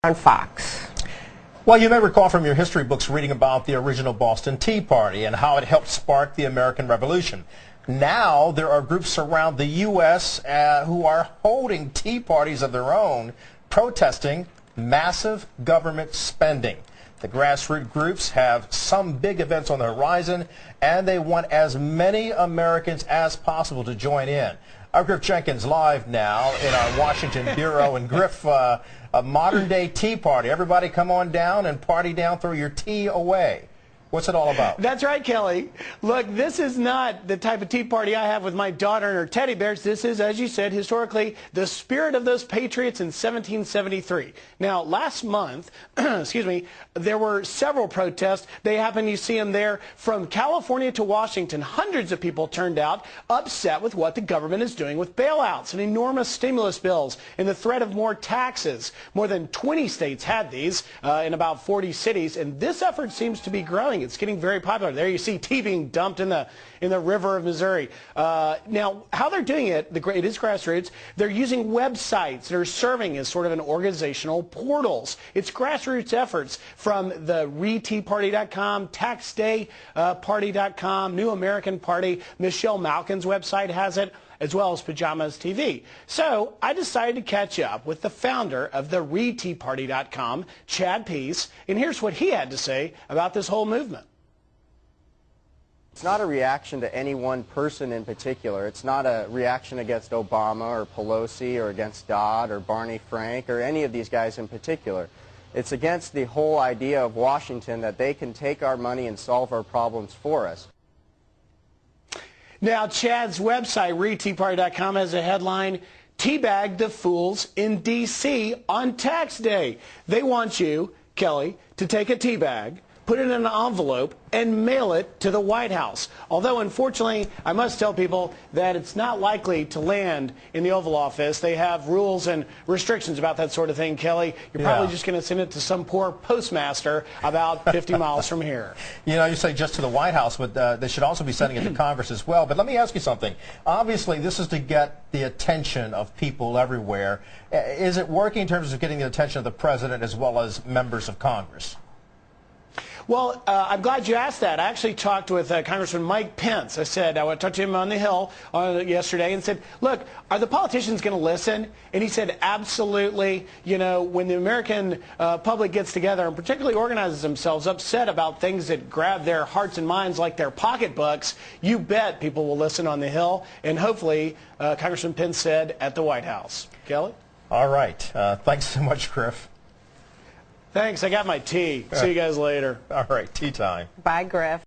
on Fox. Well, you may recall from your history books reading about the original Boston Tea Party and how it helped spark the American Revolution. Now there are groups around the U.S. Who are holding tea parties of their own, protesting massive government spending. The grassroots groups have some big events on the horizon, and they want as many Americans as possible to join in. Our Griff Jenkins live now in our Washington bureau. And Griff, a modern-day tea party. Everybody come on down and party down, throw your tea away. What's it all about? That's right, Kelly. Look, this is not the type of tea party I have with my daughter and her teddy bears. This is, as you said, historically, the spirit of those patriots in 1773. Now, last month, excuse me, there were several protests. They happen, you see them there, from California to Washington. Hundreds of people turned out, upset with what the government is doing with bailouts and enormous stimulus bills and the threat of more taxes. More than 20 states had these in about 40 cities, and this effort seems to be growing. It's getting very popular. There you see tea being dumped in the river of Missouri. Now, how they're doing it, it is grassroots. They're using websites that are serving as sort of an organizational portals. It's grassroots efforts from the reteaparty.com, taxdayparty.com, New American Party. Michelle Malkin's website has it, as well as Pajamas TV. So I decided to catch up with the founder of the reteaparty.com, Chad Peace, and here's what he had to say about this whole movement. It's not a reaction to any one person in particular. It's not a reaction against Obama or Pelosi or against Dodd or Barney Frank or any of these guys in particular. It's against the whole idea of Washington that they can take our money and solve our problems for us. Now, Chad's website, reteaparty.com, has a headline, "Teabag the Fools in D.C. on Tax Day." They want you, Kelly, to take a tea bag, put it in an envelope, and mail it to the White House. Although, unfortunately, I must tell people that it's not likely to land in the Oval Office. They have rules and restrictions about that sort of thing, Kelly. You're probably just going to send it to some poor postmaster about 50 miles from here. You know, you say just to the White House, but they should also be sending it to Congress as well. But let me ask you something. Obviously, this is to get the attention of people everywhere. Is it working in terms of getting the attention of the president as well as members of Congress? Well, I'm glad you asked that. I actually talked with Congressman Mike Pence. I said, I talked to him on the Hill yesterday and said, look, are the politicians going to listen? And he said, absolutely. You know, when the American public gets together and particularly organizes themselves upset about things that grab their hearts and minds like their pocketbooks, you bet people will listen on the Hill. And hopefully, Congressman Pence said, at the White House. Kelly? All right. Thanks so much, Griff. Thanks. I got my tea. See you guys later. All right. Tea time. Bye, Griff.